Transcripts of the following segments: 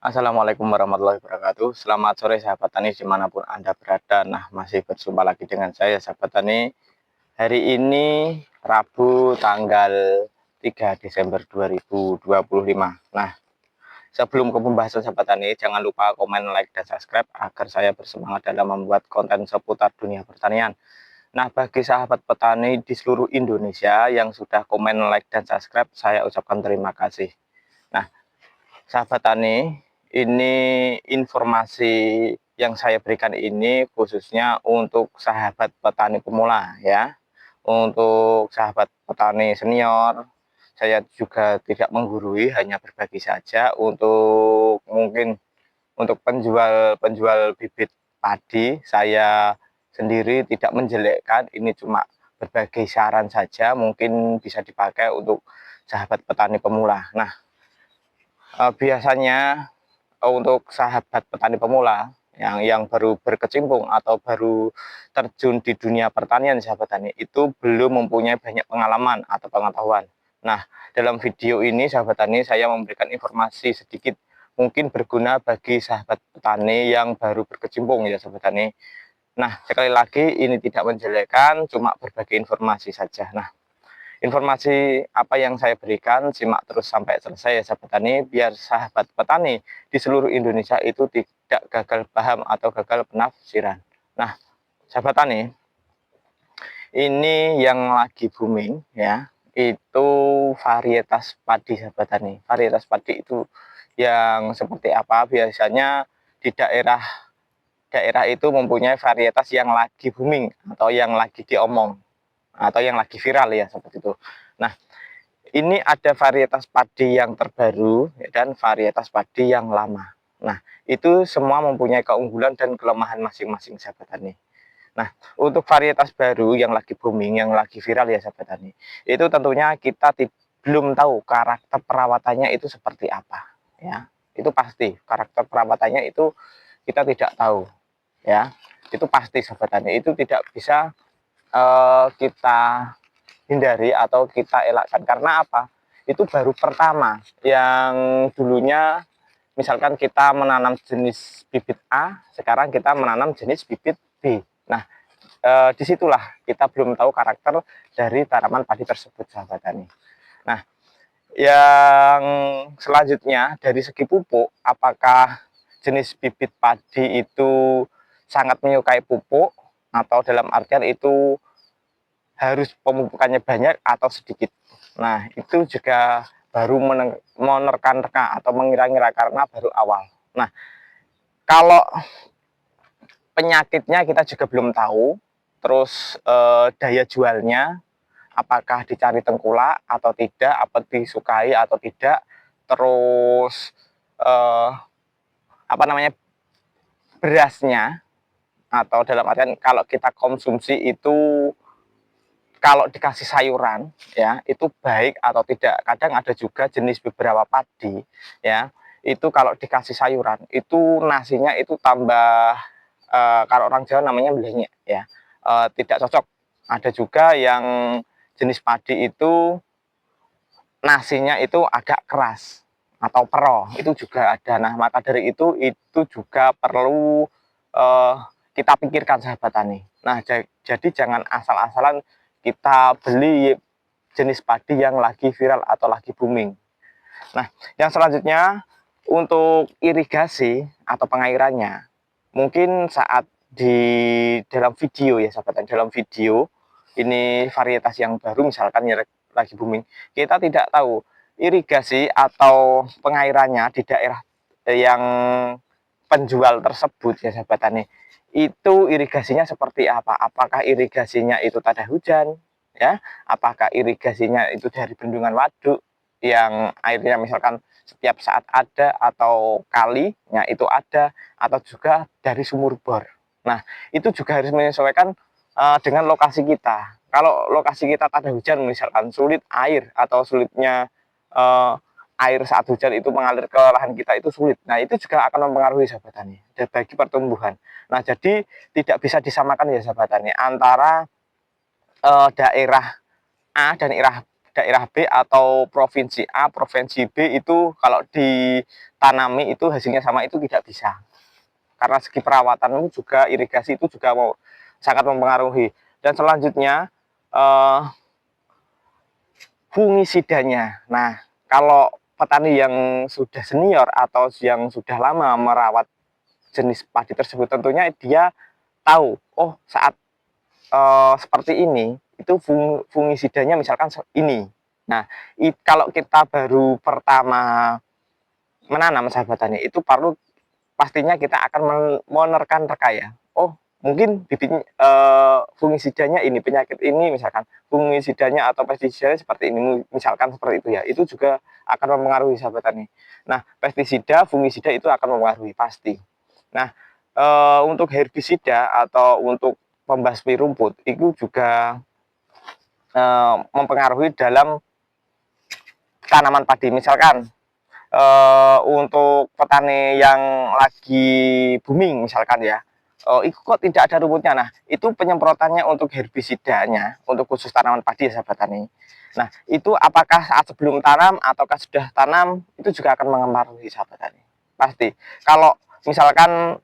Assalamualaikum warahmatullahi wabarakatuh. Selamat sore sahabat tani dimanapun Anda berada. Nah, masih berjumpa lagi dengan saya sahabat tani. Hari ini Rabu tanggal 3 Desember 2025. Nah, sebelum ke pembahasan sahabat tani, jangan lupa komen, like, dan subscribe agar saya bersemangat dalam membuat konten seputar dunia pertanian. Nah, bagi sahabat petani di seluruh Indonesia yang sudah komen, like, dan subscribe, saya ucapkan terima kasih. Nah, sahabat tani, ini informasi yang saya berikan ini khususnya untuk sahabat petani pemula ya. Untuk sahabat petani senior, saya juga tidak menggurui, hanya berbagi saja untuk mungkin untuk penjual bibit padi. Saya sendiri tidak menjelekkan, ini cuma berbagai saran saja, mungkin bisa dipakai untuk sahabat petani pemula. Nah, biasanya untuk sahabat petani pemula yang baru berkecimpung atau baru terjun di dunia pertanian sahabat tani itu belum mempunyai banyak pengalaman atau pengetahuan. Nah, dalam video ini sahabat tani saya memberikan informasi sedikit mungkin berguna bagi sahabat petani yang baru berkecimpung ya sahabat tani. Nah, sekali lagi ini tidak menjelekkan, cuma berbagi informasi saja. Nah, informasi apa yang saya berikan simak terus sampai selesai ya sahabat tani, biar sahabat petani di seluruh Indonesia itu tidak gagal paham atau gagal penafsiran. Nah, sahabat tani, ini yang lagi booming ya, itu varietas padi sahabat tani. Varietas padi itu yang seperti apa? Biasanya di daerah itu mempunyai varietas yang lagi booming atau yang lagi diomong atau yang lagi viral ya seperti itu. Nah, ini ada varietas padi yang terbaru dan varietas padi yang lama. Nah, itu semua mempunyai keunggulan dan kelemahan masing-masing sahabat tani. Nah, untuk varietas baru yang lagi booming, yang lagi viral ya sahabat tani, itu tentunya kita belum tahu karakter perawatannya itu seperti apa. Ya, itu pasti karakter perawatannya itu kita tidak tahu. Ya, itu pasti sahabat tani. Itu tidak bisa kita hindari atau kita elakkan. Karena apa? Itu baru pertama. Yang dulunya misalkan kita menanam jenis bibit A, sekarang kita menanam jenis bibit B. Nah, disitulah kita belum tahu karakter dari tanaman padi tersebut sahabat tani. Nah, yang selanjutnya dari segi pupuk, apakah jenis bibit padi itu sangat menyukai pupuk atau dalam artian itu harus pemupukannya banyak atau sedikit. Nah, itu juga baru menerka-nerka atau mengira-ngira karena baru awal. Nah, kalau penyakitnya kita juga belum tahu, terus daya jualnya, apakah dicari tengkulak atau tidak, apa disukai atau tidak, terus apa namanya berasnya, atau dalam artian kalau kita konsumsi itu kalau dikasih sayuran ya itu baik atau tidak. Kadang ada juga jenis beberapa padi ya itu kalau dikasih sayuran itu nasinya itu tambah kalau orang Jawa namanya melenyek ya, tidak cocok. Ada juga yang jenis padi itu nasinya itu agak keras atau pero, itu juga ada. Nah, maka dari itu juga perlu uh, kita pikirkan sahabat tani. Nah, jadi jangan asal-asalan kita beli jenis padi yang lagi viral atau lagi booming. Nah, yang selanjutnya untuk irigasi atau pengairannya, mungkin saat di dalam video ya sahabat, dalam video ini varietas yang baru misalkan yang lagi booming, kita tidak tahu irigasi atau pengairannya di daerah yang penjual tersebut ya sahabat tani, itu irigasinya seperti apa? Apakah irigasinya itu tada hujan ya, apakah irigasinya itu dari bendungan waduk yang airnya misalkan setiap saat ada, atau kalinya itu ada, atau juga dari sumur bor. Nah, itu juga harus menyesuaikan dengan lokasi kita. Kalau lokasi kita tada hujan misalkan sulit air atau sulitnya uh, air saat hujan itu mengalir ke lahan kita itu sulit. Nah, itu juga akan mempengaruhi sahabat tani bagi pertumbuhan. Nah, jadi tidak bisa disamakan ya sahabat tani antara daerah A dan daerah daerah B atau provinsi A, provinsi B itu kalau ditanami itu hasilnya sama itu tidak bisa. Karena segi perawatan juga irigasi itu juga sangat mempengaruhi. Dan selanjutnya fungisidanya. Nah, kalau petani yang sudah senior atau yang sudah lama merawat jenis padi tersebut, tentunya dia tahu, oh saat seperti ini itu fungisidanya misalkan ini. Nah, kalau kita baru pertama menanam sahabat tani, itu perlu pastinya kita akan menerka ya. Oh, mungkin bibit fungisidanya ini, penyakit ini misalkan, fungisidanya atau pestisidanya seperti ini, misalkan seperti itu ya. Itu juga akan mempengaruhi sahabat tani. Nah, pestisida, fungisida itu akan mempengaruhi pasti. Nah, untuk herbisida atau untuk pembasmi rumput itu juga mempengaruhi dalam tanaman padi. Misalkan untuk petani yang lagi booming misalkan ya, itu kok tidak ada rumputnya. Nah, itu penyemprotannya untuk herbisidanya untuk khusus tanaman padi ya sahabat tani. Nah, itu apakah saat sebelum tanam ataukah sudah tanam itu juga akan mempengaruhi sahabat tani. Pasti. Kalau misalkan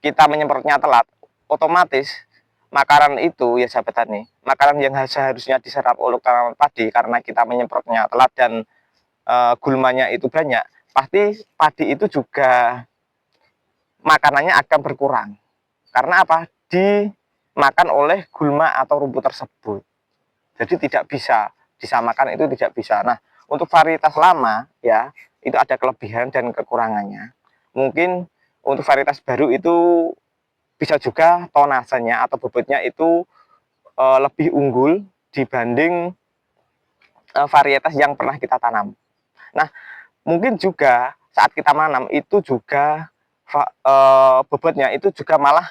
kita menyemprotnya telat, otomatis makanan itu ya sahabat tani, makanan yang seharusnya diserap oleh tanaman padi karena kita menyemprotnya telat dan gulmanya itu banyak, pasti padi itu juga makanannya akan berkurang. Karena apa? Dimakan oleh gulma atau rumput tersebut. Jadi tidak bisa disamakan, itu tidak bisa. Nah, untuk varietas lama ya, itu ada kelebihan dan kekurangannya. Mungkin untuk varietas baru itu bisa juga tonasenya atau bobotnya itu lebih unggul dibanding varietas yang pernah kita tanam. Nah, mungkin juga saat kita menanam itu juga bobotnya itu juga malah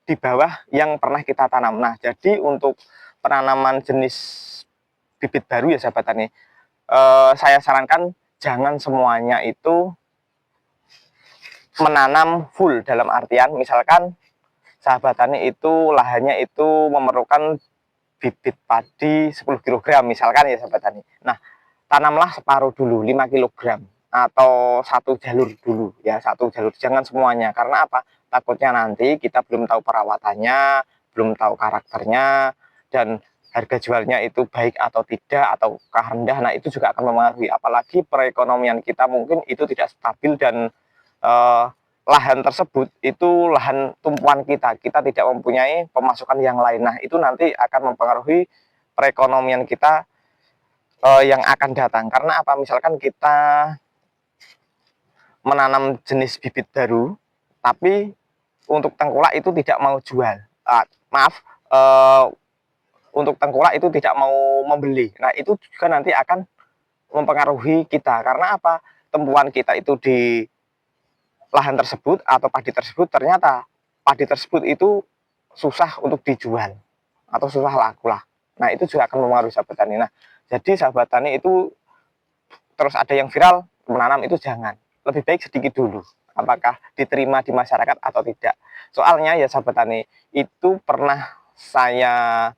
di bawah yang pernah kita tanam. Nah, jadi untuk penanaman jenis bibit baru ya sahabat tani, saya sarankan jangan semuanya itu menanam full, dalam artian misalkan sahabat tani itu lahannya itu memerlukan bibit padi 10 kg misalkan ya sahabat tani. Nah, tanamlah separuh dulu 5 kg atau satu jalur dulu ya, satu jalur, jangan semuanya. Karena apa? Takutnya nanti kita belum tahu perawatannya, belum tahu karakternya, dan harga jualnya itu baik atau tidak ataukah rendah. Nah, itu juga akan mempengaruhi, apalagi perekonomian kita mungkin itu tidak stabil dan lahan tersebut itu lahan tumpuan kita tidak mempunyai pemasukan yang lain. Nah, itu nanti akan mempengaruhi perekonomian kita yang akan datang. Karena apa? Misalkan kita menanam jenis bibit baru, tapi untuk tengkulak itu tidak mau jual. Maaf, untuk tengkulak itu tidak mau membeli. Nah, itu juga nanti akan mempengaruhi kita. Karena apa? Tumpuan kita itu di lahan tersebut atau padi tersebut, ternyata padi tersebut itu susah untuk dijual atau susah laku lah. Nah, itu juga akan mempengaruhi sahabat tani. Nah, jadi sahabat tani itu terus ada yang viral menanam itu jangan, lebih baik sedikit dulu apakah diterima di masyarakat atau tidak. Soalnya ya sahabat tani, itu pernah saya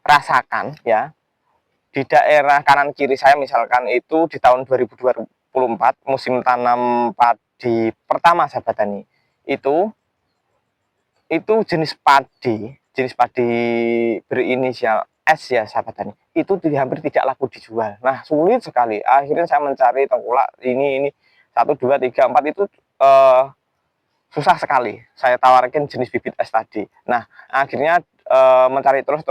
rasakan ya, di daerah kanan kiri saya misalkan itu di tahun 2024 musim tanam padi pertama sahabat tani, itu jenis padi berinisial S ya sahabat tani, itu hampir tidak laku dijual. Nah, sulit sekali. Akhirnya saya mencari tengkulak ini 1, 2, 3, 4 itu susah sekali. Saya tawarkan jenis bibit S tadi. Nah, akhirnya mencari terus,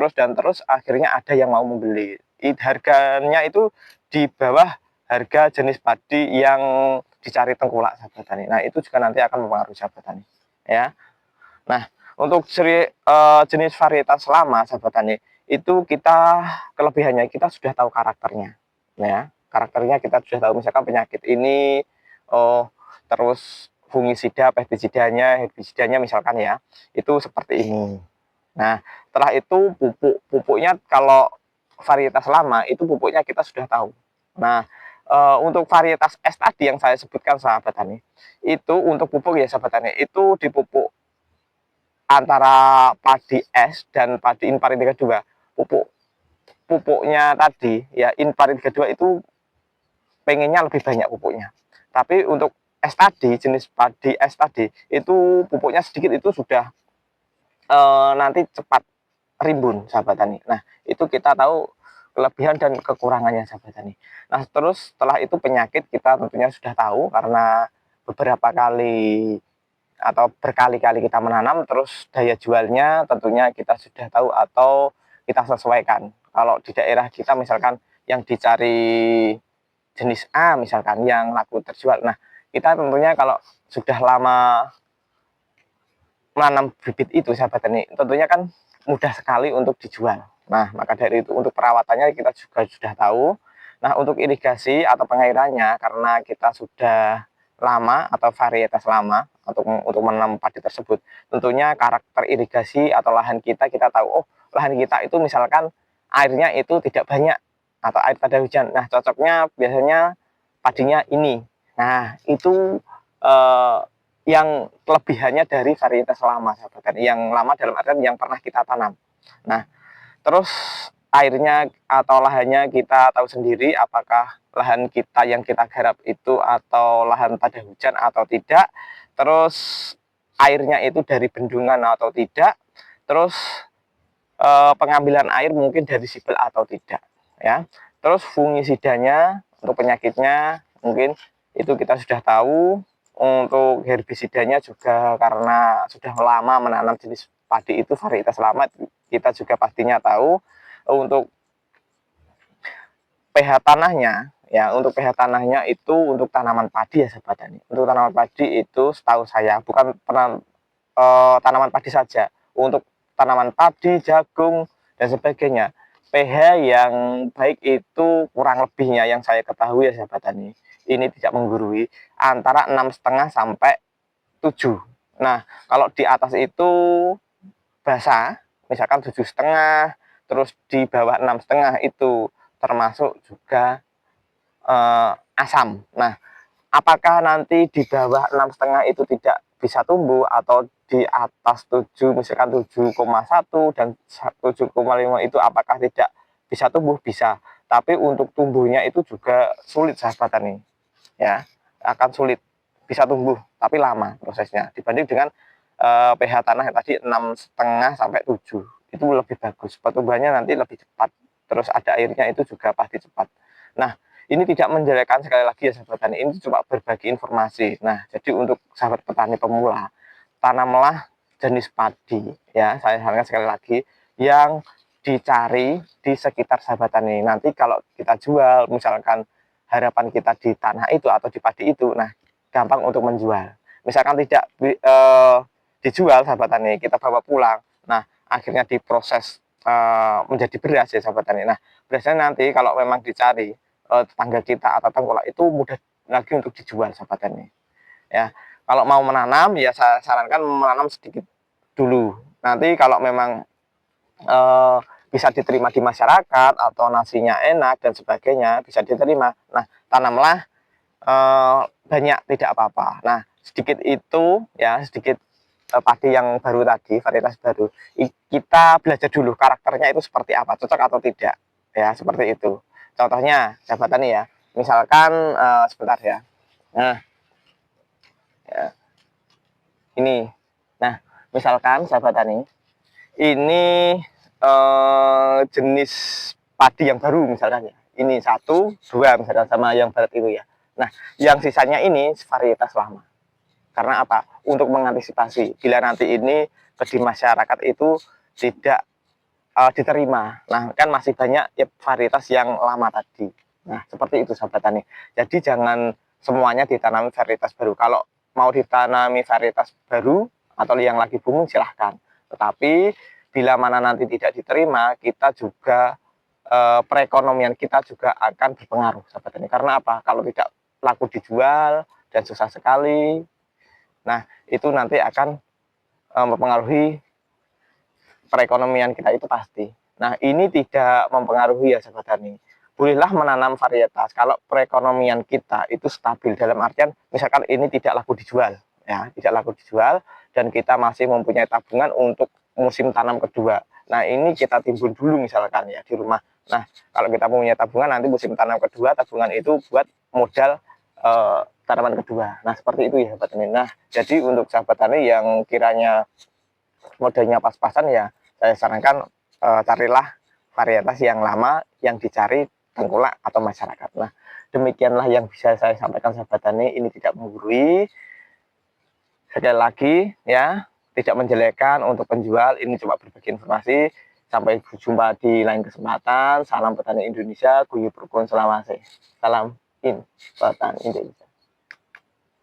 akhirnya ada yang mau membeli. Harganya itu di bawah harga jenis padi yang dicari tengkulak sahabat tani. Nah, itu juga nanti akan mempengaruhi sahabat tani ya. Nah, untuk jenis varietas lama sahabat tani, itu kita kelebihannya kita sudah tahu karakternya ya. Karakternya kita sudah tahu, misalkan penyakit ini, terus fungisida, pestisidanya, herbisidanya misalkan ya, itu seperti ini. Nah, setelah itu pupuknya kalau varietas lama itu pupuknya kita sudah tahu. Nah, untuk varietas S tadi yang saya sebutkan sahabat tani, itu untuk pupuk ya sahabat tani, itu dipupuk antara padi S dan padi Inpari 32. Pupuk pupuknya tadi ya, invarit kedua itu pengennya lebih banyak pupuknya. Tapi untuk es tadi, jenis padi es tadi itu pupuknya sedikit, itu sudah nanti cepat rimbun sahabat tani. Nah, itu kita tahu kelebihan dan kekurangannya sahabat tani. Nah, terus setelah itu penyakit kita tentunya sudah tahu, karena beberapa kali atau berkali-kali kita menanam, terus daya jualnya tentunya kita sudah tahu atau kita sesuaikan. Kalau di daerah kita misalkan yang dicari jenis A misalkan yang laku terjual. Nah, kita tentunya kalau sudah lama menanam bibit itu sahabat tani, tentunya kan mudah sekali untuk dijual. Nah, maka dari itu untuk perawatannya kita juga sudah tahu. Nah, untuk irigasi atau pengairannya, karena kita sudah lama atau varietas lama untuk menanam padi tersebut, tentunya karakter irigasi atau lahan kita tahu, oh lahan kita itu misalkan airnya itu tidak banyak atau air pada hujan. Nah, cocoknya biasanya padinya ini. Nah, itu eh, yang kelebihannya dari varietas lama sahabat tani. Yang lama dalam artian yang pernah kita tanam. Nah, terus airnya atau lahannya kita tahu sendiri, apakah lahan kita yang kita garap itu atau lahan pada hujan atau tidak. Terus airnya itu dari bendungan atau tidak. Terus pengambilan air mungkin dari sipil atau tidak ya. Terus fungisidanya untuk penyakitnya mungkin itu kita sudah tahu. Untuk herbisidanya juga karena sudah lama menanam jenis padi itu varietas lama, kita juga pastinya tahu. Untuk pH tanahnya ya, untuk pH tanahnya itu untuk tanaman padi ya sahabat tani. Untuk tanaman padi itu setahu saya bukan tanaman padi saja, untuk tanaman padi, jagung dan sebagainya, pH yang baik itu kurang lebihnya yang saya ketahui ya sahabat tani, ini tidak menggurui, antara 6,5 sampai 7. Nah, kalau di atas itu basah, misalkan 7,5, terus di bawah 6,5 itu termasuk juga asam. Nah, apakah nanti di bawah 6,5 itu tidak bisa tumbuh, atau di atas 7 misalkan 7,1 dan 7,5 itu apakah tidak bisa tumbuh? Bisa, tapi untuk tumbuhnya itu juga sulit sahabat tani ya, akan sulit, bisa tumbuh tapi lama prosesnya dibanding dengan pH tanah yang tadi 6,5 sampai 7, itu lebih bagus, pertumbuhannya nanti lebih cepat, terus ada airnya itu juga pasti cepat. Nah, ini tidak menjelekkan, sekali lagi ya sahabat tani, ini cuma berbagi informasi. Nah, jadi untuk sahabat petani pemula, tanamlah jenis padi ya, saya sarankan sekali lagi yang dicari di sekitar sahabat tani. Nanti kalau kita jual misalkan harapan kita di tanah itu atau di padi itu, nah gampang untuk menjual. Misalkan tidak dijual sahabat tani, kita bawa pulang, nah akhirnya diproses menjadi beras ya sahabat tani. Nah, berasnya nanti kalau memang dicari tetangga kita atau tengkulak itu mudah lagi untuk dijual sahabat tani ya. Kalau mau menanam ya saya sarankan menanam sedikit dulu, nanti kalau memang eh, bisa diterima di masyarakat atau nasinya enak dan sebagainya bisa diterima, nah tanamlah banyak, tidak apa-apa. Nah, sedikit itu ya, sedikit padi yang baru tadi, varietas baru, kita belajar dulu karakternya itu seperti apa, cocok atau tidak ya, seperti itu. Contohnya sahabat tani ya, misalkan sebentar ya, nah ya, ini, nah misalkan sahabat tani ini jenis padi yang baru misalkan ya, ini 1, 2 misalkan sama yang barat itu ya. Nah, yang sisanya ini varietas lama. Karena apa? Untuk mengantisipasi bila nanti ini di masyarakat itu tidak diterima. Nah, kan masih banyak ya, varietas yang lama tadi. Nah, seperti itu sahabat tani. Jadi jangan semuanya ditanami varietas baru. Kalau mau ditanami varietas baru atau yang lagi booming silahkan. Tetapi bila mana nanti tidak diterima, kita juga perekonomian kita juga akan berpengaruh sahabat tani. Karena apa? Kalau tidak laku dijual dan susah sekali, nah itu nanti akan mempengaruhi perekonomian kita itu pasti. Nah, ini tidak mempengaruhi ya sahabat tani. Bolehlah menanam varietas kalau perekonomian kita itu stabil, dalam artian misalkan ini tidak laku dijual ya, tidak laku dijual dan kita masih mempunyai tabungan untuk musim tanam kedua. Nah, ini kita timbun dulu misalkan ya di rumah Nah, kalau kita punya tabungan nanti musim tanam kedua, tabungan itu buat modal tanaman kedua. Nah, seperti itu ya sahabat tani. Nah, jadi untuk sahabat tani yang kiranya modalnya pas-pasan ya, saya sarankan carilah varietas yang lama yang dicari tengkulak atau masyarakat. Nah, demikianlah yang bisa saya sampaikan sahabat tani. Ini tidak menggurui, sekali lagi ya, tidak menjelekkan untuk penjual, ini cuma berbagi informasi. Sampai jumpa di lain kesempatan. Salam petani Indonesia, guyub rukun Sulawesi. Salam in petani Indonesia.